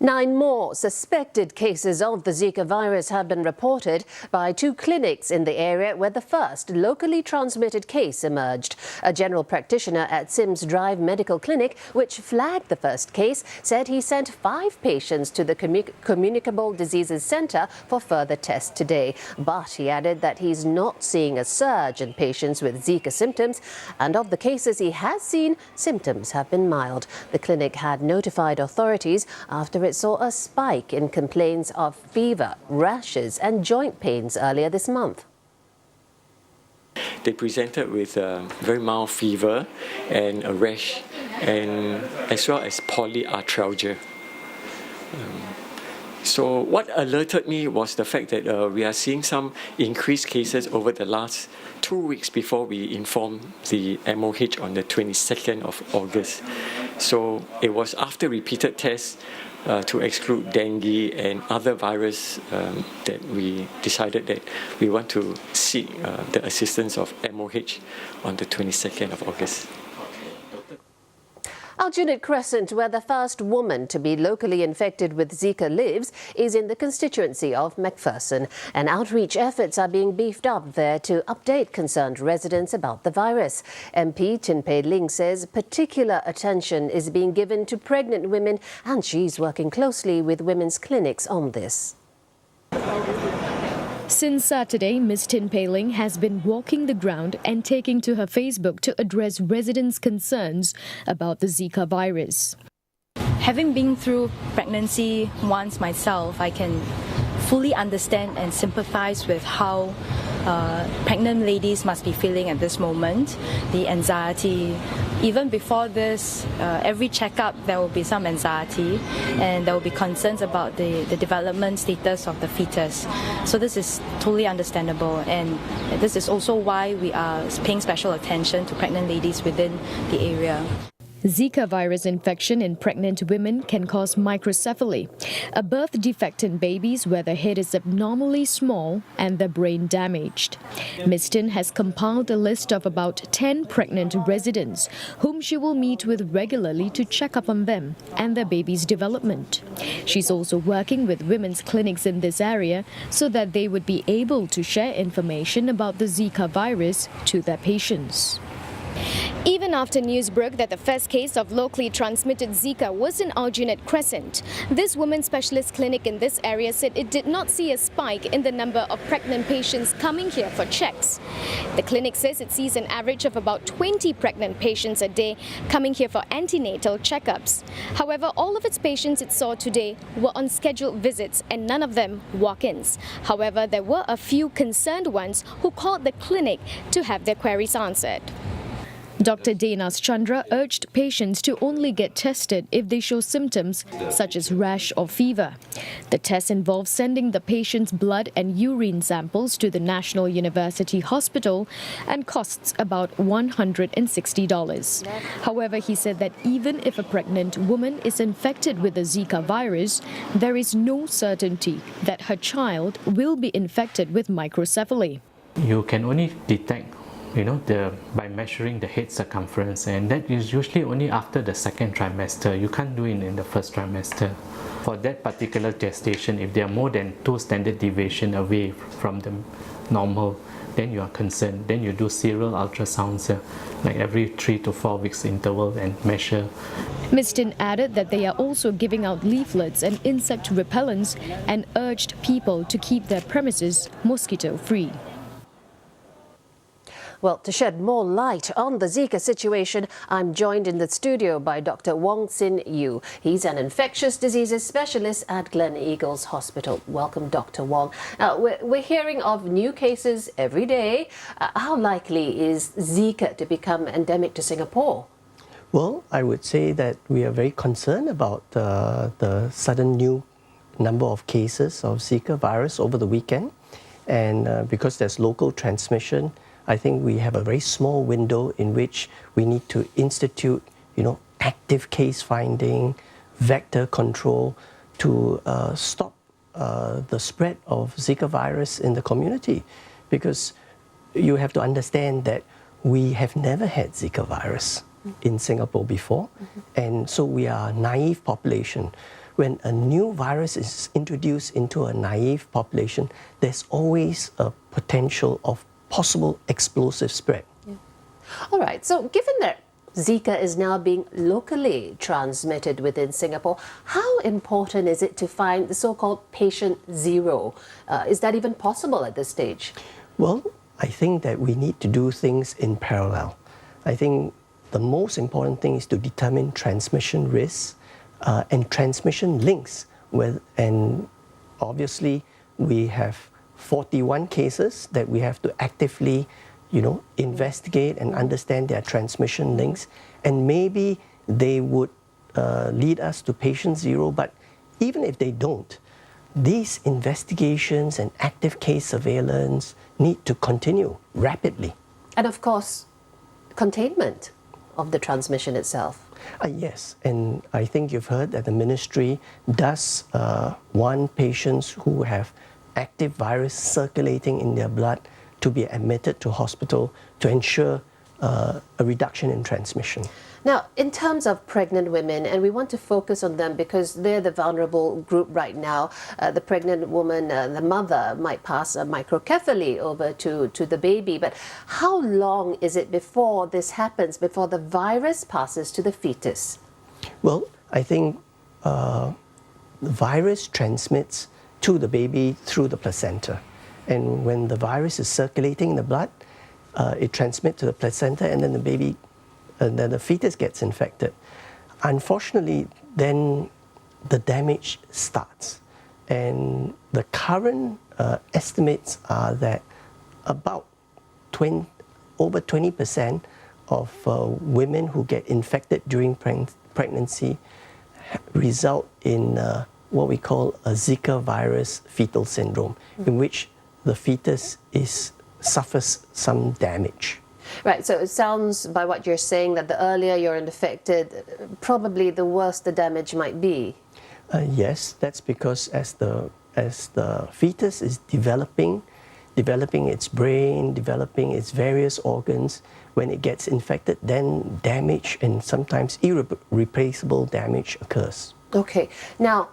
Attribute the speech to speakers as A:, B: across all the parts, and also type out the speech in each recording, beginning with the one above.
A: 9 more suspected cases of the Zika virus have been reported by 2 clinics in the area where the first locally transmitted case emerged. A general practitioner at Sims Drive Medical Clinic, which flagged the first case, said he sent 5 patients to the Communicable Diseases Centre for further tests today. But he added that he's not seeing a surge in patients with Zika symptoms, and of the cases he has seen, symptoms have been mild. The clinic had notified authorities after it saw a spike in complaints of fever, rashes and joint pains earlier this month.
B: They presented with a very mild fever and a rash, and as well as polyarthralgia. So what alerted me was the fact that we are seeing some increased cases over the last 2 weeks before we informed the MOH on the 22nd of August. So it was after repeated tests to exclude dengue and other virus that we decided that we want to seek the assistance of MOH on the 22nd of August.
A: Aljunied Crescent, where the first woman to be locally infected with Zika lives, is in the constituency of McPherson, and outreach efforts are being beefed up there to update concerned residents about the virus. MP Tin Pei Ling says particular attention is being given to pregnant women, and she's working closely with women's clinics on this.
C: Since Saturday, Ms. Tin Pei Ling has been walking the ground and taking to her Facebook to address residents' concerns about the Zika virus.
D: Having been through pregnancy once myself, I can fully understand and sympathize with how pregnant ladies must be feeling at this moment. The anxiety. Even before this, every checkup there will be some anxiety, and there will be concerns about the development status of the fetus. So this is totally understandable, and this is also why we are paying special attention to pregnant ladies within the area.
C: Zika virus infection in pregnant women can cause microcephaly, a birth defect in babies where the head is abnormally small and the brain damaged. Ms. Tin has compiled a list of about 10 pregnant residents whom she will meet with regularly to check up on them and their baby's development. She's also working with women's clinics in this area so that they would be able to share information about the Zika virus to their patients.
E: Even after news broke that the first case of locally transmitted Zika was in Aljunied Crescent, this women's specialist clinic in this area said it did not see a spike in the number of pregnant patients coming here for checks. The clinic says it sees an average of about 20 pregnant patients a day coming here for antenatal checkups. However, all of its patients it saw today were on scheduled visits and none of them walk-ins. However, there were a few concerned ones who called the clinic to have their queries answered.
C: Dr. Denas Chandra urged patients to only get tested if they show symptoms such as rash or fever. The test involves sending the patient's blood and urine samples to the National University Hospital and costs about $160. However, he said that even if a pregnant woman is infected with the Zika virus, there is no certainty that her child will be infected with microcephaly.
F: You can only detect by measuring the head circumference, and that is usually only after the second trimester. You can't do it in the first trimester. For that particular gestation, if they are more than 2 standard deviation away from the normal, then you are concerned. Then you do serial ultrasounds, like every 3 to 4 weeks interval, and measure.
C: Ms. Tin added that they are also giving out leaflets and insect repellents and urged people to keep their premises mosquito-free.
A: Well, to shed more light on the Zika situation, I'm joined in the studio by Dr. Wong Sin Yu. He's an infectious diseases specialist at Glen Eagles Hospital. Welcome, Dr. Wong. We're hearing of new cases every day. How likely is Zika to become endemic to Singapore?
G: Well, I would say that we are very concerned about the sudden new number of cases of Zika virus over the weekend. And because there's local transmission, I think we have a very small window in which we need to institute, active case finding, vector control to stop the spread of Zika virus in the community. Because you have to understand that we have never had Zika virus in Singapore before, and so we are a naive population. when a new virus is introduced into a naive population, there's always a potential of possible explosive spread.
A: Yeah. All right, so given that Zika is now being locally transmitted within Singapore, how important is it to find the so-called patient zero? Is that even possible at this stage?
G: Well, I think that we need to do things in parallel. I think the most important thing is to determine transmission risks and transmission links. And obviously, we have 41 cases that we have to actively, investigate and understand their transmission links. And maybe they would lead us to patient zero, but even if they don't, these investigations and active case surveillance need to continue rapidly.
A: And of course, containment of the transmission itself.
G: Yes, and I think you've heard that the ministry does want patients who have active virus circulating in their blood to be admitted to hospital to ensure a reduction in transmission.
A: Now, in terms of pregnant women, and we want to focus on them because they're the vulnerable group right now, the pregnant woman, the mother might pass a microcephaly over to the baby. But how long is it before this happens, before the virus passes to the fetus?
G: Well, I think the virus transmits to the baby through the placenta. And when the virus is circulating in the blood, it transmits to the placenta, and then the fetus gets infected. Unfortunately, then the damage starts. And the current estimates are that about over 20% of women who get infected during pregnancy result in what we call a Zika virus fetal syndrome, in which the fetus suffers some damage.
A: Right, so it sounds by what you're saying that the earlier you're infected, probably the worse the damage might be.
G: Yes, that's because as the fetus is developing its brain, developing its various organs, when it gets infected, then damage and sometimes irreplaceable damage occurs.
A: Okay, now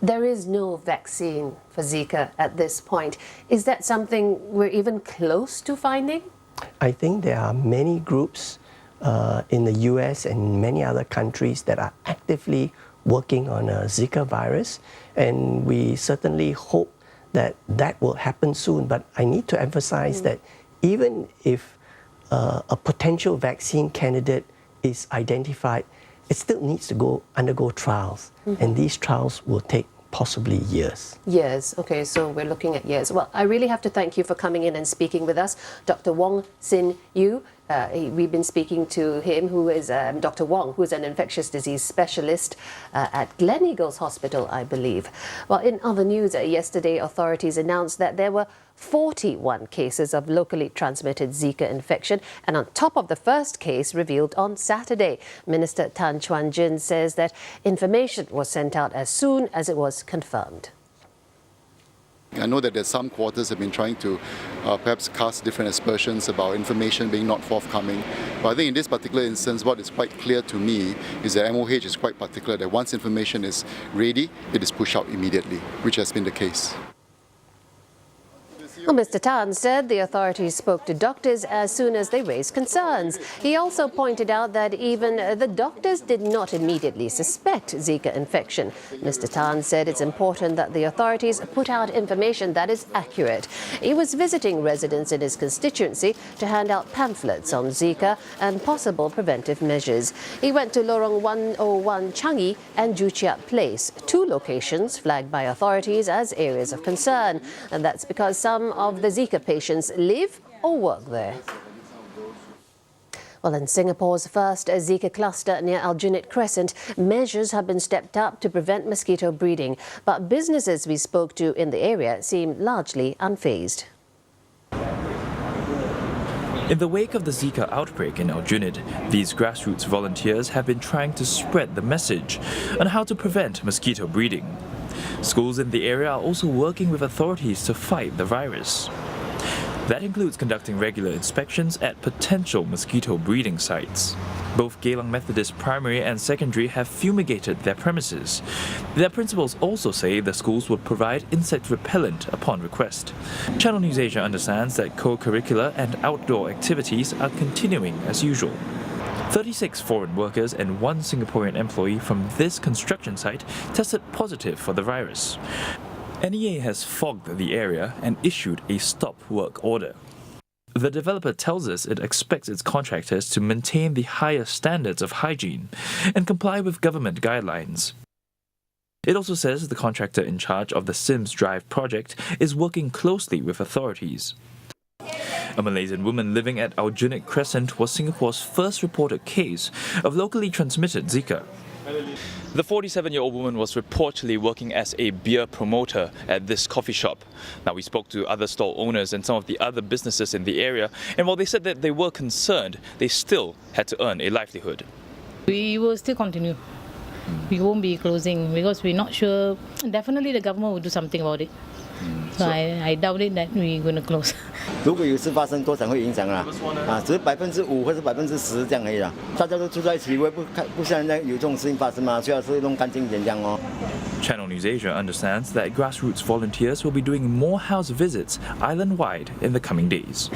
A: there is no vaccine for Zika at this point. Is that something we're even close to finding?
G: I think there are many groups in the US and many other countries that are actively working on a Zika virus, and we certainly hope that will happen soon. But I need to emphasize that even if a potential vaccine candidate is identified, it still needs to undergo trials, and these trials will take possibly years.
A: Years, okay, so we're looking at years. Well, I really have to thank you for coming in and speaking with us. Dr. Wong Sin Yu, we've been speaking to him, who is Dr. Wong, who is an infectious disease specialist at Gleneagles Hospital, I believe. Well, in other news, yesterday authorities announced that there were 41 cases of locally transmitted Zika infection, and on top of the first case revealed on Saturday. Minister Tan Chuan Jin says that information was sent out as soon as it was confirmed.
H: I know that there's some quarters have been trying to perhaps cast different aspersions about information being not forthcoming. But I think in this particular instance, what is quite clear to me is that MOH is quite particular that once information is ready, it is pushed out immediately, which has been the case.
A: Well, Mr. Tan said the authorities spoke to doctors as soon as they raised concerns. He also pointed out that even the doctors did not immediately suspect Zika infection. Mr. Tan said it's important that the authorities put out information that is accurate. He was visiting residents in his constituency to hand out pamphlets on Zika and possible preventive measures. He went to Lorong 101 Changi and Joo Chiat Place, two locations flagged by authorities as areas of concern. And that's because some of the Zika patients live or work there. Well, in Singapore's first Zika cluster near Aljunied Crescent, measures have been stepped up to prevent mosquito breeding. But businesses we spoke to in the area seem largely unfazed.
I: In the wake of the Zika outbreak in Aljunied, these grassroots volunteers have been trying to spread the message on how to prevent mosquito breeding. Schools in the area are also working with authorities to fight the virus. That includes conducting regular inspections at potential mosquito breeding sites. Both Geylang Methodist Primary and Secondary have fumigated their premises. Their principals also say the schools would provide insect repellent upon request. Channel News Asia understands that co-curricular and outdoor activities are continuing as usual. 36 foreign workers and 1 Singaporean employee from this construction site tested positive for the virus. NEA has fogged the area and issued a stop work order. The developer tells us it expects its contractors to maintain the highest standards of hygiene and comply with government guidelines. It also says the contractor in charge of the Sims Drive project is working closely with authorities. A Malaysian woman living at Aljunied Crescent was Singapore's first reported case of locally transmitted Zika. The 47-year-old woman was reportedly working as a beer promoter at this coffee shop. Now, we spoke to other stall owners and some of the other businesses in the area, and while they said that they were concerned, they still had to earn a livelihood.
J: We will still continue. We won't be closing because we're not sure. Definitely the government will do something about it. So I doubt it that we're going to close.
K: 如果有事发生，多少会影响啦？只是5%或者10%这样而已啦。大家都住在一起，我也不像人家有这种事情发生嘛，最好是弄干净一点这样哦。
I: Channel News Asia understands that grassroots volunteers will be doing more house visits island-wide in the coming days.